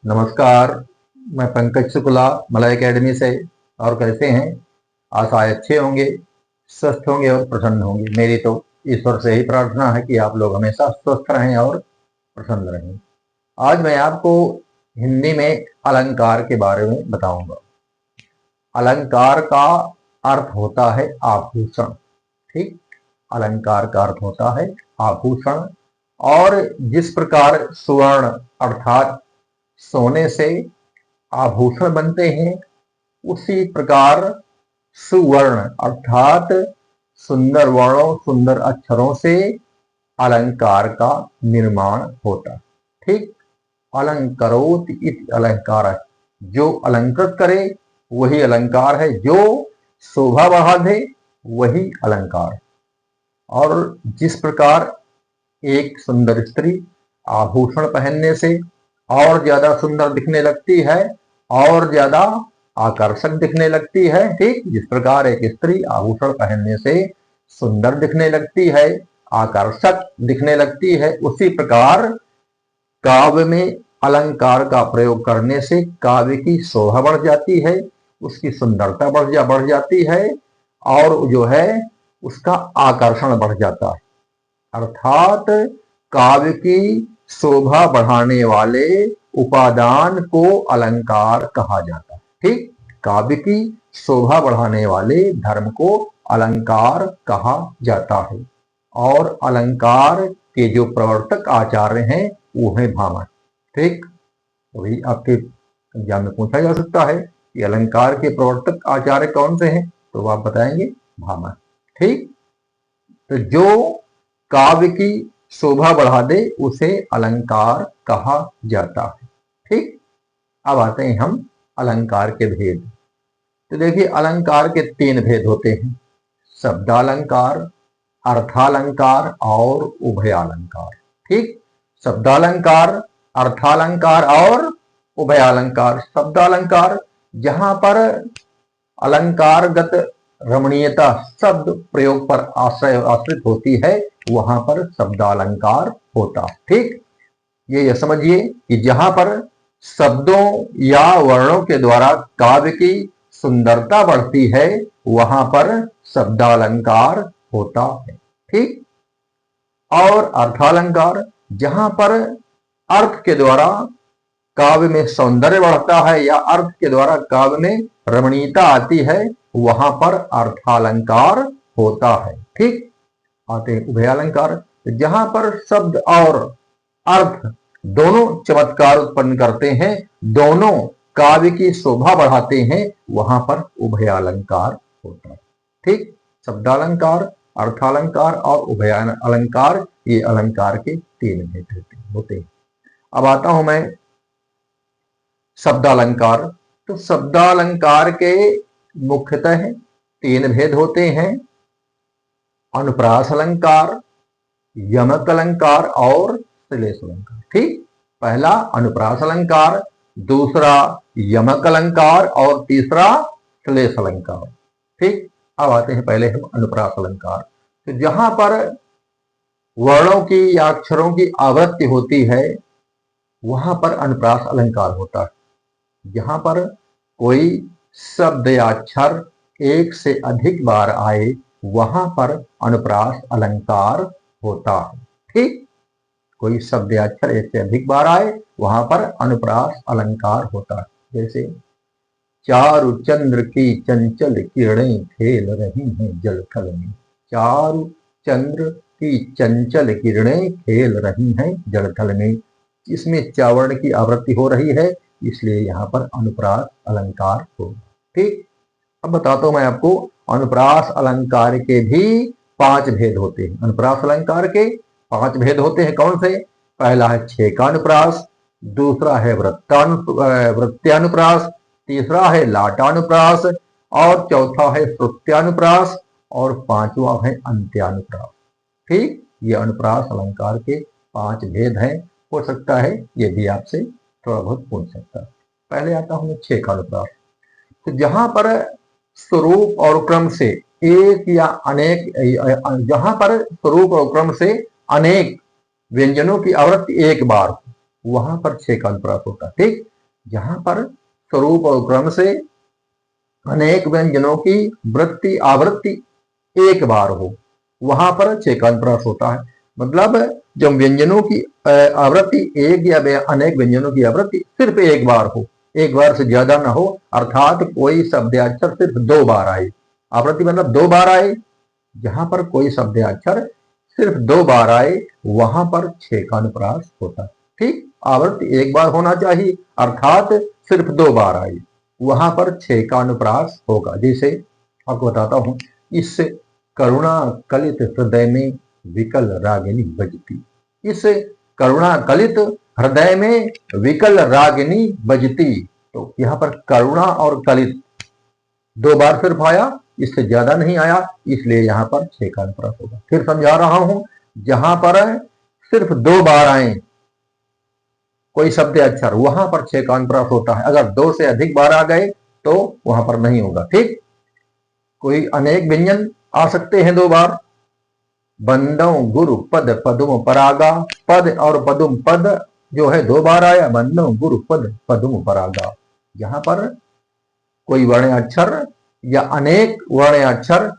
नमस्कार। मैं Pankaj Shukla Malay academy से। और कैसे हैं? आशा अच्छे होंगे, स्वस्थ होंगे और प्रसन्न होंगे। मेरी तो ईश्वर से ही प्रार्थना है कि आप लोग हमेशा स्वस्थ रहें और प्रसन्न रहें। आज मैं आपको हिंदी में अलंकार के बारे में बताऊंगा। अलंकार का अर्थ होता है आभूषण। ठीक, अलंकार का अर्थ होता है आभूषण। और जिस प्रकार सुवर्ण अर्थात सोने से आभूषण बनते हैं, उसी प्रकार सुवर्ण अर्थात सुंदर वर्णों सुंदर अक्षरों से अलंकार का निर्माण होता है। ठीक, अलंकरोत इति अलंकार, जो अलंकृत करे वही अलंकार है, जो शोभा बढ़ा दे वही अलंकार। और जिस प्रकार एक सुंदर स्त्री आभूषण पहनने से और ज्यादा सुंदर दिखने लगती है और ज्यादा आकर्षक दिखने लगती है, ठीक, जिस प्रकार एक स्त्री आभूषण पहनने से सुंदर दिखने लगती है, आकर्षक दिखने लगती है, उसी प्रकार काव्य में अलंकार का प्रयोग करने से काव्य की शोभा बढ़ जाती है, उसकी सुंदरता बढ़ जाती है और जो है उसका आकर्षण बढ़ जाता है। अर्थात काव्य की शोभा बढ़ाने वाले उपादान को अलंकार कहा जाता है। ठीक, काव्य की शोभा बढ़ाने वाले धर्म को अलंकार कहा जाता है। और अलंकार के जो प्रवर्तक आचार्य हैं वो है भामह। ठीक, वही आपके एग्जाम में पूछा जा सकता है कि अलंकार के प्रवर्तक आचार्य कौन से हैं, तो आप बताएंगे भामह। ठीक, तो जो काव्य की शोभा बढ़ा दे उसे अलंकार कहा जाता है। ठीक, अब आते हैं हम अलंकार के भेद। तो देखिए, अलंकार के 3 भेद होते हैं: शब्दालंकार, अर्थालंकार और उभयालंकार। ठीक, शब्दालंकार, अर्थालंकार और उभयालंकार। शब्दालंकार, जहां पर अलंकारगत रमणीयता शब्द प्रयोग पर आश्रित होती है, वहां पर शब्दालंकार होता। ठीक, ये समझिए कि जहां पर शब्दों या वर्णों के द्वारा काव्य की सुंदरता बढ़ती है वहां पर शब्दालंकार होता है। ठीक, और अर्थालंकार, जहां पर अर्थ के द्वारा काव्य में सौंदर्य बढ़ता है या अर्थ के द्वारा काव्य में रमणीयता आती है, वहां पर अर्थालंकार होता है। ठीक, आते हैं उभयालंकार, जहां पर शब्द और अर्थ दोनों चमत्कार उत्पन्न करते हैं, दोनों काव्य की शोभा बढ़ाते हैं, वहां पर उभयालंकार होता है। ठीक, शब्दालंकार, अर्थालंकार और उभयालंकार, ये अलंकार के 3 भेद होते हैं। अब आता हूं मैं शब्दालंकार। तो शब्दालंकार के मुख्यतः 3 भेद होते हैं: अनुप्रास अलंकार, यमक अलंकार और श्लेष अलंकार। ठीक, पहला अनुप्रास अलंकार, दूसरा यमक अलंकार और तीसरा श्लेष अलंकार। ठीक, अब आते हैं पहले हम अनुप्रास अलंकार। तो जहां पर वर्णों की या अक्षरों की आवृत्ति होती है वहां पर अनुप्रास अलंकार होता है। जहां पर कोई शब्द या अक्षर एक से अधिक बार आए वहां पर अनुप्रास अलंकार होता है। ठीक, कोई शब्द या अक्षर एक से अधिक बार आए वहां पर अनुप्रास अलंकार होता है। जैसे चारु चंद्र की चंचल किरणें खेल रही हैं जल थल में। चारु चंद्र की चंचल किरणें खेल रही हैं जल थल में। इसमें चावर्ण की आवृत्ति हो रही है, इसलिए यहाँ पर अनुप्रास अलंकार होगा। ठीक, अब बताता हूं मैं आपको अनुप्रास अलंकार के भी 5 भेद होते हैं। अनुप्रास अलंकार के 5 भेद होते हैं। कौन से? पहला है छेकानुप्रास, दूसरा है वृत्त्यानुप्रास, तीसरा है लाटानुप्रास और चौथा है श्रुत्यानुप्रास और 5वां है अंत्यानुप्रास। ठीक, ये अनुप्रास अलंकार के 5 भेद हैं। हो सकता है ये भी आपसे थोड़ा बहुत पूछ सकता है। पहले आता हूं छेकानुप्रास। तो जहां पर स्वरूप और क्रम से एक या अनेक, जहां पर स्वरूप और क्रम से अनेक व्यंजनों की आवृत्ति एक बार हो, वहां पर छह का अनुप्रास होता है। ठीक, जहां पर स्वरूप और क्रम से अनेक व्यंजनों की वृत्ति आवृत्ति एक बार हो, वहां पर छह का अनुप्रास होता है। मतलब जब व्यंजनों की आवृत्ति एक या अनेक व्यंजनों की आवृत्ति सिर्फ एक बार हो, एक बार से ज्यादा ना हो, अर्थात कोई शब्द अक्षर सिर्फ दो बार आए। आवृत्ति मतलब दो बार आए। जहां पर कोई शब्द अक्षर सिर्फ दो बार आए वहां पर छह का अनुप्रास होता है। ठीक, आवृत्ति एक बार होना चाहिए, अर्थात सिर्फ दो बार आए, वहां पर छह का अनुप्रास होगा। जैसे आपको बताता हूं, इस करुणा कलित हृदय में विकल रागिनी बजती। इस करुणा कलित हृदय में विकल रागिनी बजती। तो यहाँ पर करुणा और कलित दो बार सिर्फ आया, इससे ज्यादा नहीं आया, इसलिए यहां पर छह का अनुप्रास होगा। फिर समझा रहा हूं, जहां पर सिर्फ दो बार आए कोई शब्द अक्षर, वहां पर छह का अनुप्रास होता है। अगर दो से अधिक बार आ गए तो वहां पर नहीं होगा। ठीक, कोई अनेक व्यंजन आ सकते हैं दो बार। बंदों गुरु पद पदुम परागा, पद और पदुम, पद जो है दो बार आया, बंदों गुरु पद पदुम परागा। यहां पर कोई वर्ण अक्षर या अनेक वर्ण अक्षर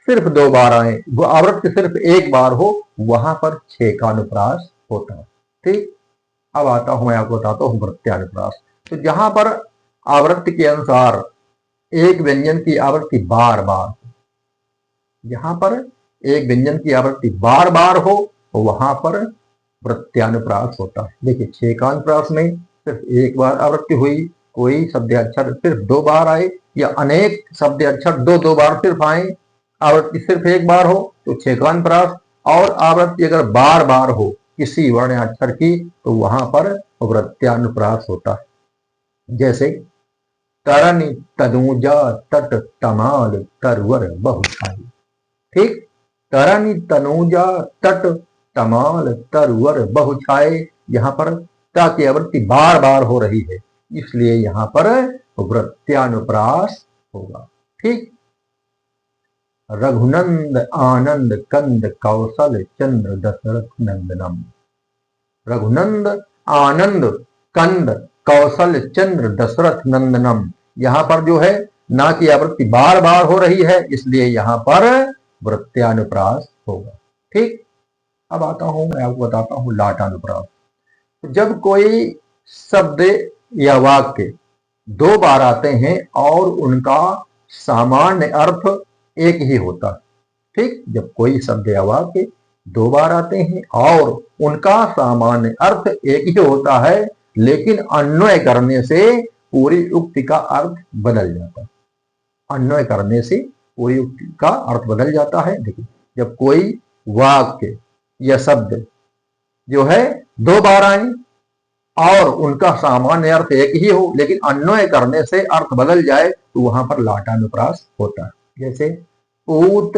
सिर्फ दो बार आए, वो आवृत्ति सिर्फ एक बार हो, वहां पर छह का अनुप्रास होता है। ठीक, अब आता हूं, मैं आपको बताता हूं वृत्त्यानुप्रास। तो जहां पर आवृत्ति के अनुसार एक व्यंजन की आवृत्ति बार बार, जहां पर एक व्यंजन की आवृत्ति बार बार हो वहां पर वृत्त्यानुप्रास होता है। देखिए, छह का अनुप्रास में सिर्फ एक बार आवृत्ति हुई, कोई शब्द अक्षर सिर्फ दो बार आए या अनेक शब्द अक्षर दो दो बार सिर्फ आए, आवृत्ति सिर्फ एक बार हो तो छह का अनुप्रास, और आवृत्ति अगर बार बार हो किसी वर्ण अक्षर की तो वहां पर वृत्त्यानुप्रास होता है। जैसे तरनि तनूजा तट तमाल तरवर बहुछाई। ठीक, तरनि तनूजा तट तमाल तरवर बहुछाए, यहां पर ता की आवृत्ति बार बार हो रही है, इसलिए यहां पर वृत्त्यानुप्रास होगा। ठीक, रघुनंद आनंद कंद कौशल चंद्र दशरथ नंदनम। रघुनंद आनंद कंद कौशल चंद्र दशरथ नंदनम, यहां पर जो है ना की आवृत्ति बार बार हो रही है, इसलिए यहां पर वृत्त्यानुप्रास होगा। ठीक, अब आता हूं, मैं आपको बताता हूं लाटानुप्रास। जब कोई शब्द या वाक्य दो बार आते हैं और उनका सामान्य अर्थ एक ही होता है। ठीक, जब कोई शब्द या वाक्य दो बार आते हैं और उनका सामान्य अर्थ एक ही होता है, लेकिन अन्वय करने से पूरी उक्ति का अर्थ बदल जाता है। अन्वय करने से पूरी उक्ति का अर्थ बदल जाता है। देखिए, जब कोई वाक्य या शब्द जो है दो बार आए और उनका सामान्य अर्थ एक ही हो, लेकिन अन्वय करने से अर्थ बदल जाए तो वहां पर लाटानुप्रास होता है। जैसे पूत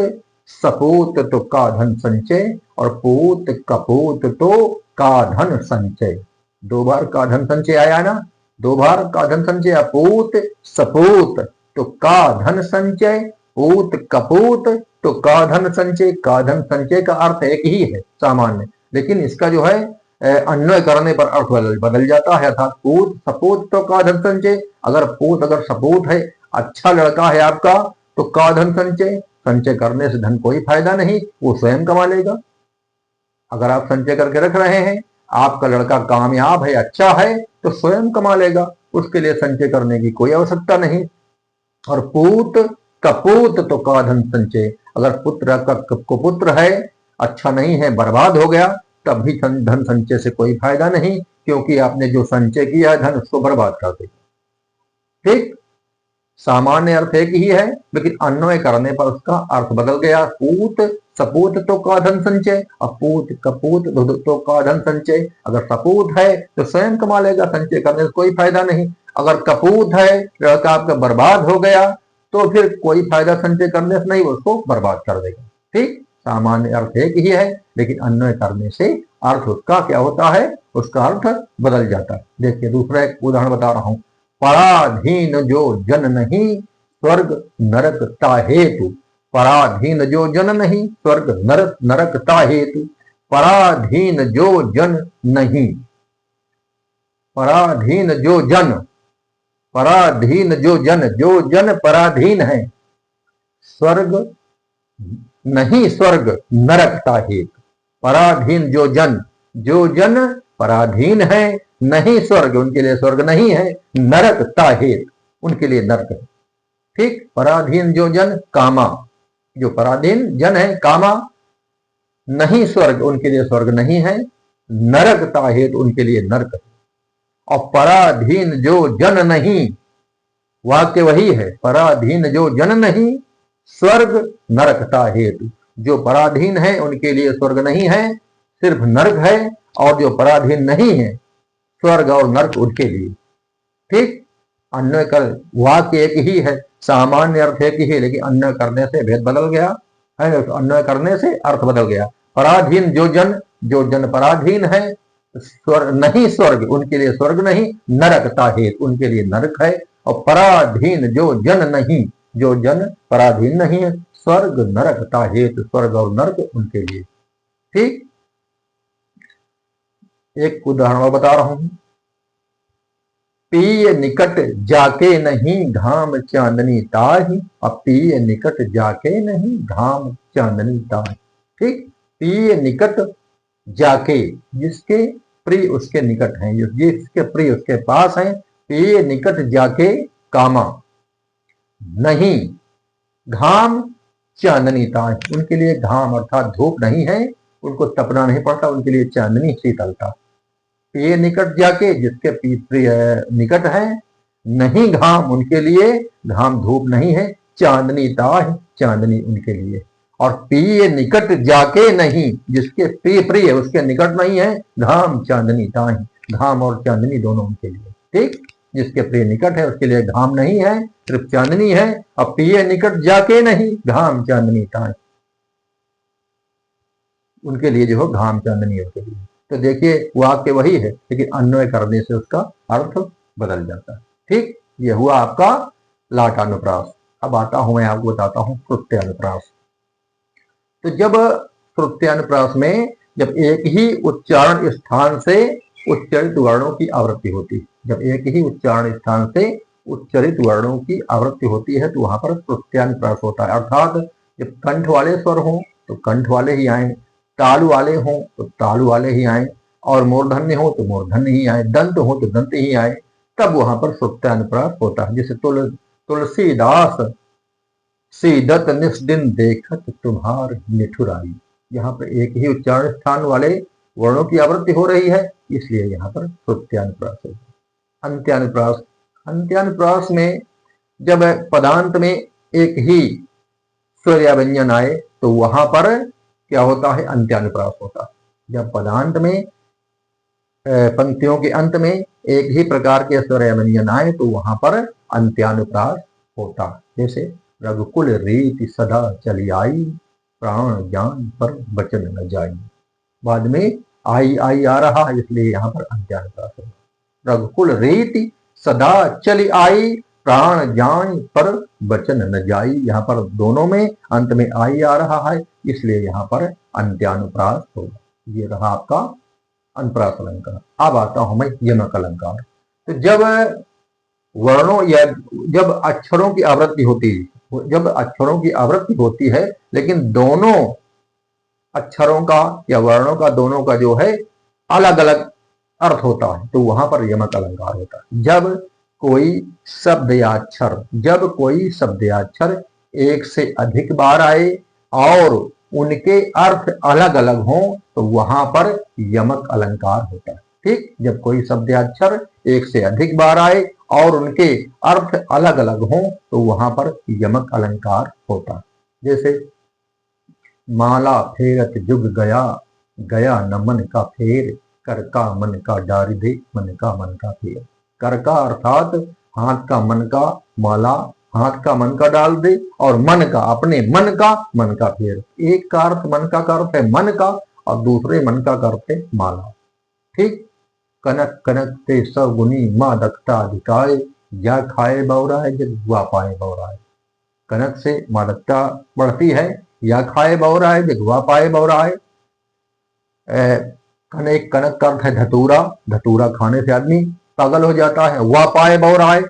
सपूत तो का धन संचय, और पूत कपूत तो का धन संचय। दो बार का धन संचय आया ना, दो बार का धन संचय। पूत सपूत तो का धन संचय, पूत कपूत तो का धन संचय। का धन संचय का अर्थ एक ही है सामान्य, लेकिन इसका जो है अन्वय करने पर अर्थ बदल जाता है। अर्थात पूत सपूत तो का धन संचय, अगर पूत अगर सपूत है, अच्छा लड़का है आपका, तो का धन संचय, संचय करने से धन कोई फायदा नहीं, वो स्वयं कमा लेगा। अगर आप संचय करके रख रहे हैं, आपका लड़का कामयाब है, अच्छा है, तो स्वयं कमा लेगा, उसके लिए संचय करने की कोई आवश्यकता नहीं। और पूत कपूत तो का धन संचय, अगर पुत्र का कुपुत्र है, अच्छा नहीं है, बर्बाद हो गया, तब भी धन संचय से कोई फायदा नहीं, क्योंकि आपने जो संचय किया है धन उसको बर्बाद कर देगा। ठीक, सामान्य अर्थ एक ही है, लेकिन अन्वय करने पर उसका अर्थ बदल गया। पूत सपूत तो का धन संचय, अपूत कपूत तो का धन संचय। अगर सपूत है तो स्वयं कमा लेगा, संचय करने से कोई फायदा नहीं। अगर कपूत है, लड़का आपका बर्बाद हो गया, तो फिर कोई फायदा संचय करने से नहीं, उसको बर्बाद कर देगा। ठीक, सामान्य अर्थ एक ही है, लेकिन अन्वय करने से अर्थ उसका क्या होता है, उसका अर्थ बदल जाता है। देखिए, दूसरा एक उदाहरण बता रहा हूं। पराधीन जो जन नहीं, स्वर्ग नरक ता हेतु। पराधीन जो जन नहीं, स्वर्ग नरक ता हेतु। पराधीन जो जन नहीं, पराधीन जो जन, पराधीन जो जन पराधीन है, स्वर्ग नहीं स्वर्ग नरकता हेतु। पराधीन जो जन पराधीन है, नहीं स्वर्ग, उनके लिए स्वर्ग नहीं है, नरकता हेतु, उनके लिए नरक है। ठीक, पराधीन जो जन कामा, जो पराधीन जन है कामा, नहीं स्वर्ग, उनके लिए स्वर्ग नहीं है, नरकता हेतु, उनके लिए नरक है। और पराधीन जो जन नहीं, वाक्य वही है, पराधीन जो जन नहीं, स्वर्ग नरकता हेतु। जो पराधीन है उनके लिए स्वर्ग नहीं है, सिर्फ नरक है, और जो पराधीन नहीं है, स्वर्ग और नरक उनके लिए। ठीक, अन्य कर, वाक्य एक ही है, सामान्य अर्थ एक ही है, लेकिन अन्य करने से भेद बदल गया है, अन्य करने से अर्थ बदल गया। पराधीन जो जन पराधीन है, स्वर्ग नहीं स्वर्ग, उनके लिए स्वर्ग नहीं, नरकता हेतु, उनके लिए नरक है। और पराधीन जो जन नहीं, जो जन पराधीन नहीं है, स्वर्ग नरकता हेतु, स्वर्ग और नरक उनके लिए। ठीक, एक उदाहरण और बता रहा हूं। पिय निकट जाके नहीं घाम चांदनी ताही, अब पिय निकट जाके नहीं घाम चांदनी ताही। ठीक, पिय निकट जाके, जिसके प्रिय उसके निकट हैं, जिसके प्रिय उसके पास हैं, पिय निकट जाके कामा, नहीं घाम चांदनी ताही, उनके लिए घाम अर्थात धूप नहीं है, उनको तपना नहीं पड़ता, उनके लिए चांदनी शीतलता। ये निकट जाके, जिसके प्रिय निकट है, नहीं घाम, उनके लिए घाम धूप नहीं है, चांदनी ताह, चांदनी उनके लिए। और प्रिय निकट जाके नहीं, जिसके प्रिय उसके निकट नहीं है, घाम चांदनी ताह, घाम और चांदनी दोनों उनके लिए। ठीक, जिसके प्रिय निकट है उसके लिए घाम नहीं है, सिर्फ चांदनी है। और प्रिय निकट जाके नहीं घाम चांदनी ताह, उनके लिए जो हो घाम चांदनी उनके लिए। तो देखिए वाक्य वही है, लेकिन अन्वय करने से उसका अर्थ बदल जाता है। ठीक, ये हुआ आपका लाटानुप्रास। अब आता हूं, मैं आपको बताता हूं श्रुत्यानुप्रास। तो जब श्रुत्यानुप्रास में जब एक ही उच्चारण स्थान से उच्चरित वर्णों की आवृत्ति होती है, जब एक ही उच्चारण स्थान से उच्चरित वर्णों की आवृत्ति होती है, तो वहां पर श्रुत्यानुप्रास होता है। अर्थात जब कंठ वाले स्वर हों तो कंठ वाले ही आए, तालु वाले हों तो तालु वाले ही आए, और मूर्धन्य हो तो मूर्धन्य ही आए, दंत हो तो दंत ही आए, तब वहां पर श्रुत्यानुप्रास होता है। जैसे तुलसीदास सीदत निस्दिन देखत तुम्हार निठुराई, यहाँ पर एक ही उच्चारण स्थान वाले वर्णों की आवृत्ति हो रही है, इसलिए यहाँ पर श्रुत्यानुप्रास है। अंत्यानुप्रास, अंत्यानुप्रास में जब पदांत में एक ही स्वर या व्यंजन आए तो वहां पर क्या होता है, अंत्यानुप्रास होता है। जब पदांत में पंक्तियों के अंत में एक ही प्रकार के स्वर या व्यंजन आए तो वहां पर अंत्यानुप्रास होता है। जैसे रघुकुल रीति सदा चली आई, प्राण जान पर बचन न जाई, बाद में आई आई आ रहा है, इसलिए यहाँ पर अंत्यानुप्रास होगा। रघुकुल रीति सदा चली आई, प्राण जान पर बचन न जाई, यहाँ पर दोनों में अंत में आई आ रहा है, इसलिए यहाँ पर अंत्यानुप्रास होगा। ये रहा आपका अनुप्रास अलंकार। अब आता हूं मैं यमक अलंकार। तो जब वर्णों या जब अक्षरों की आवृत्ति होती है, जब अक्षरों की आवृत्ति होती है लेकिन दोनों अक्षरों का या वर्णों का दोनों का जो है अलग अलग अर्थ होता है, तो वहां पर यमक अलंकार होता है। जब कोई शब्द या अक्षर एक से अधिक बार आए और उनके अर्थ अलग अलग हों तो वहां पर यमक अलंकार होता है। ठीक, जब कोई शब्द या अक्षर एक से अधिक बार आए और उनके अर्थ अलग अलग हों तो वहां पर यमक अलंकार होता है। जैसे माला फेरत जुग गया, गया न मन का फेर, कर का मन का डारी दे, मन का फेर। कर का अर्थात हाथ का मन का, माला हाथ का मन का डाल दे, और मन का अपने मन का फेर। एक का अर्थ मन का अर्थ है मन का, और दूसरे मन का अर्थ है माला। ठीक, कनक कनक ते सगुनी माँ दक्षता अधिकाय, या खाए बौराए जग हुआ पाए बौराए। कनक से मादकता बढ़ती है, या खाए बौराए जग हुआ पाए बौराए। कनक का अर्थ है धतूरा, धतूरा खाने से आदमी पागल हो जाता है। वा पाए बौर आए,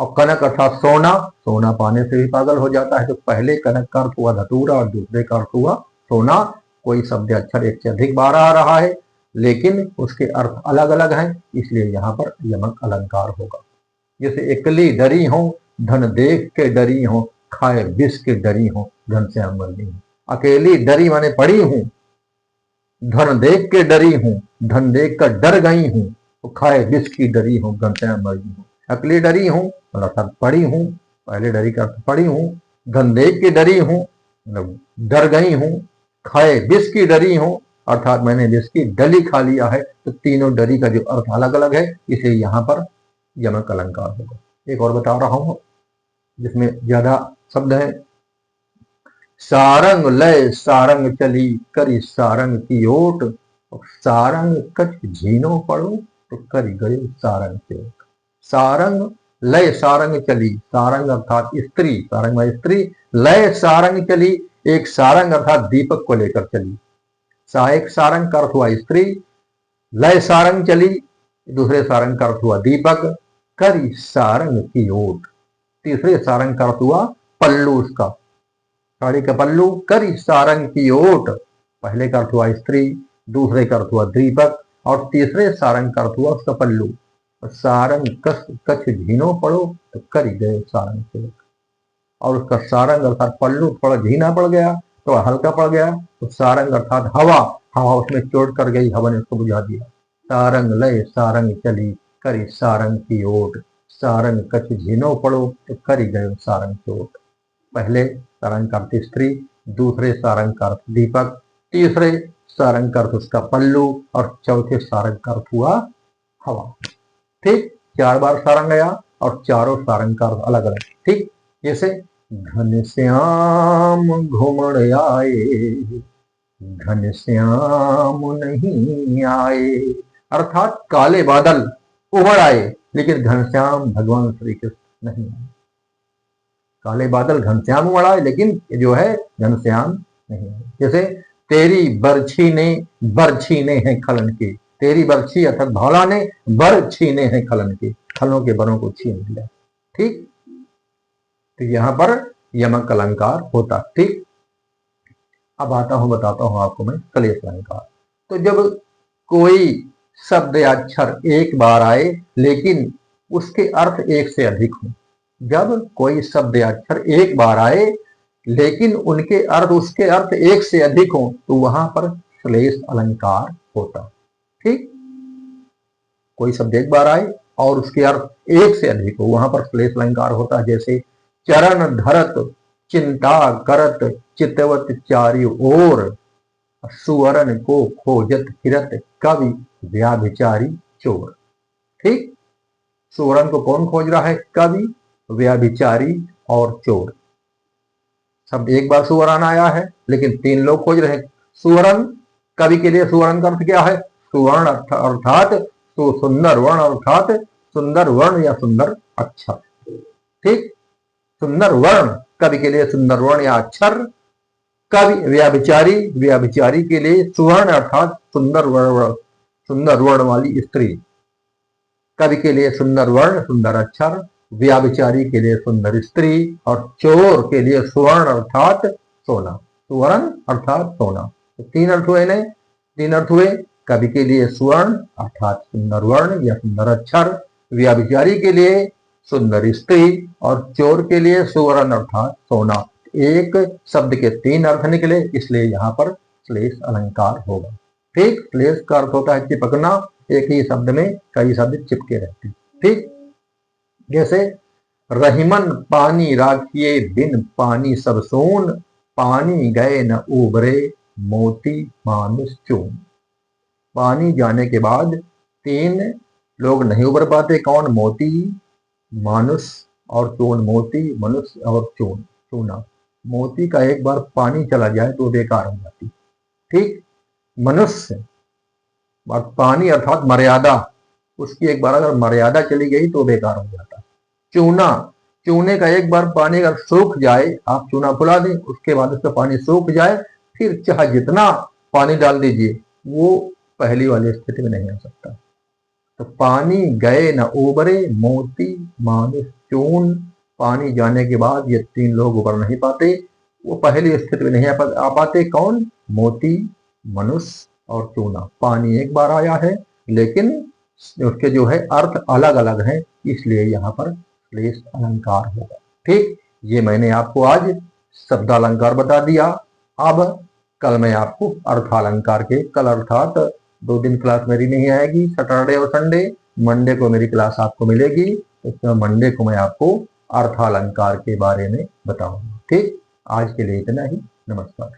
और कनक अर्थात सोना, सोना पाने से भी पागल हो जाता है। तो पहले कनक का अर्थ हुआ धतूरा और दूसरे का अर्थ हुआ सोना। कोई शब्द अक्षर एक से अधिक बार आ रहा है लेकिन उसके अर्थ अलग अलग हैं, इसलिए यहाँ पर यमक अलंकार होगा। जैसे एकली डरी हो, धन देख के डरी हो, खाए विष के डरी हो, घनश्याम वर्णी हो। अकेली डरी माने पड़ी हूं, धन देख के डरी हूं, धन देख कर डर गई हूं, तो खाए विष की डरी हूं, घनश्याम वर्णी हूं। अकेली डरी हूं अर्थात पड़ी हूं, पहले डरी का अर्थ पड़ी हूं। धन देख के डरी हूं मतलब डर गई हूं। खाए विष की डरी हूं अर्थात मैंने विष की डली खा लिया है। तो तीनों डरी का जो अर्थ अलग अलग है, इसलिए यहाँ पर यमक अलंकार होगा। एक और बता रहा हूं जिसमें ज्यादा शब्द है। सारंग लय सारंग चली, करी सारंग की ओट, सारंग कछ झीनो पड़ो, तो करी गयो सारंग के ओट। सारंग लय सारंग चली, सारंग अर्थात स्त्री, सारंग में स्त्री, लय सारंग चली, एक सारंग अर्थात दीपक को लेकर चली। सहायक सारंग का अर्थ हुआ स्त्री, लय सारंग चली, दूसरे सारंग का अर्थ हुआ दीपक, करी सारंग की ओट, तीसरे सारंग का अर्थ हुआ पल्लू उसका, साड़ी का पल्लू। करी सारंग की ओट, पहले का अर्थ हुआ स्त्री, दूसरे का अर्थ हुआ दीपक, और तीसरे सारंग का अर्थ हुआ उसका पल्लू। सारंग कछ झीनो पड़ो, तो करी गए सारंग से। और उसका सारंग अर्थात पल्लू थोड़ा झीना पड़ गया, थोड़ा हल्का पड़ गया, तो सारंग अर्थात हवा, हवा उसमें चोट कर गई, हवा ने उसको बुझा दिया। सारंग लय सारंग चली, करी सारंग की ओट, सारंग कछ झीनो पड़ो, तो करी गए सारंग की ओट। पहले सारंग का अर्थ स्त्री, दूसरे सारंग का अर्थ दीपक, तीसरे सारंग का अर्थ उसका पल्लू, और चौथे सारंग का अर्थ हुआ हवा। ठीक, 4 बार सारंग आया और चारों सारंग का अर्थ अलग अलग। ठीक, जैसे घनश्याम घुमड़ आए, घनश्याम नहीं आए, अर्थात काले बादल उमड़ आए लेकिन घनश्याम भगवान श्री कृष्ण नहीं आए। काले बादल घनश्याम उमड़ आए लेकिन जो है घनश्याम नहीं आए। जैसे तेरी बरछी ने हैं खलन के, तेरी बरछी अर्थात भाला ने बर छीने हैं खलन के, खलों के बरों को छीन लिया। ठीक, तो यहां पर यमक अलंकार होता। ठीक, अब आता हूं बताता हूं आपको मैं क्लेश अलंकार। तो जब कोई शब्द या अक्षर एक बार आए लेकिन उसके अर्थ एक से अधिक हो, जब कोई शब्द या अक्षर एक बार आए लेकिन उनके अर्थ उसके अर्थ एक से अधिक हो, तो वहां पर क्लेश अलंकार होता। ठीक, कोई शब्द एक बार आए और उसके अर्थ एक से अधिक हो, वहां पर क्लेश अलंकार होता है। जैसे चरण धरत चिंता करत, चितवत चारियों ओर, सुवर्ण को खोजत फिरत, कवि व्याभिचारी चोर। ठीक, सुवर्ण को कौन खोज रहा है? कवि, व्याभिचारी और चोर। शब्द एक बार सुवर्ण आया है लेकिन 3 लोग खोज रहे हैं। सुवर्ण, कवि के लिए सुवर्ण का अर्थ क्या है? सुवर्ण अर्थात सुंदर वर्ण, अर्थात सुंदर वर्ण या सुंदर अक्षर। ठीक, सुंदर वर्ण, कवि के लिए सुंदर वर्ण या अक्षर। कवि व्याभिचारी, व्याभिचारी के लिए सुवर्ण अर्थात सुंदर वर्ण वाली स्त्री। कवि के लिए सुंदर वर्ण सुंदर अक्षर, व्याभिचारी के लिए सुंदर स्त्री, और चोर के लिए सुवर्ण अर्थात सोना। सुवर्ण अर्थात सोना। तो 3 अर्थ हुए नहीं, 3 अर्थ हुए। कवि के लिए सुवर्ण अर्थात सुंदर वर्ण या सुंदर अक्षर, व्याभिचारी के लिए सुंदर स्त्री, और चोर के लिए सुवर्ण अर्थात सोना। एक शब्द के 3 अर्थ निकले, इसलिए यहाँ पर क्लेश अलंकार होगा। ठीक, क्लेश का अर्थ होता है चिपकना, एक ही शब्द में कई शब्द चिपके रहते। ठीक, जैसे रहीमन पानी राखिए बिन पानी सब सोन, पानी गए न उबरे मोती मानुष चून। पानी जाने के बाद 3 लोग नहीं उबर पाते। कौन? मोती, मानुष और चून। मोती, मनुष्य और चून, चूना। मोती का एक बार पानी चला जाए तो बेकार हो जाती। ठीक, मनुष्य पानी अर्थात मर्यादा, उसकी एक बार अगर मर्यादा चली गई तो बेकार हो जाता। चूना, चूने का एक बार पानी अगर सूख जाए, आप चूना फुला दें, उसके बाद उसका पानी सूख जाए, फिर चाहे जितना पानी डाल दीजिए वो पहली वाली स्थिति में नहीं आ सकता। तो पानी गए न उबरे, मोती मानुष चून। पानी जाने के बाद ये तीन लोग उबर नहीं पाते, वो पहली स्थिति में नहीं आ पाते। कौन? मोती, मनुष्य और चूना। पानी एक बार आया है, लेकिन उसके जो है अर्थ अलग अलग हैं, इसलिए यहाँ पर श्लेष अलंकार होगा। ठीक, ये मैंने आपको आज शब्दालंकार बता दिया। अब कल मैं आपको अर्थालंकार के, कल अर्थात 2 दिन क्लास मेरी नहीं आएगी, सैटरडे और संडे। मंडे को मेरी क्लास आपको मिलेगी, तो मंडे को मैं आपको अर्थालंकार के बारे में बताऊंगा। ठीक, आज के लिए इतना ही। नमस्कार।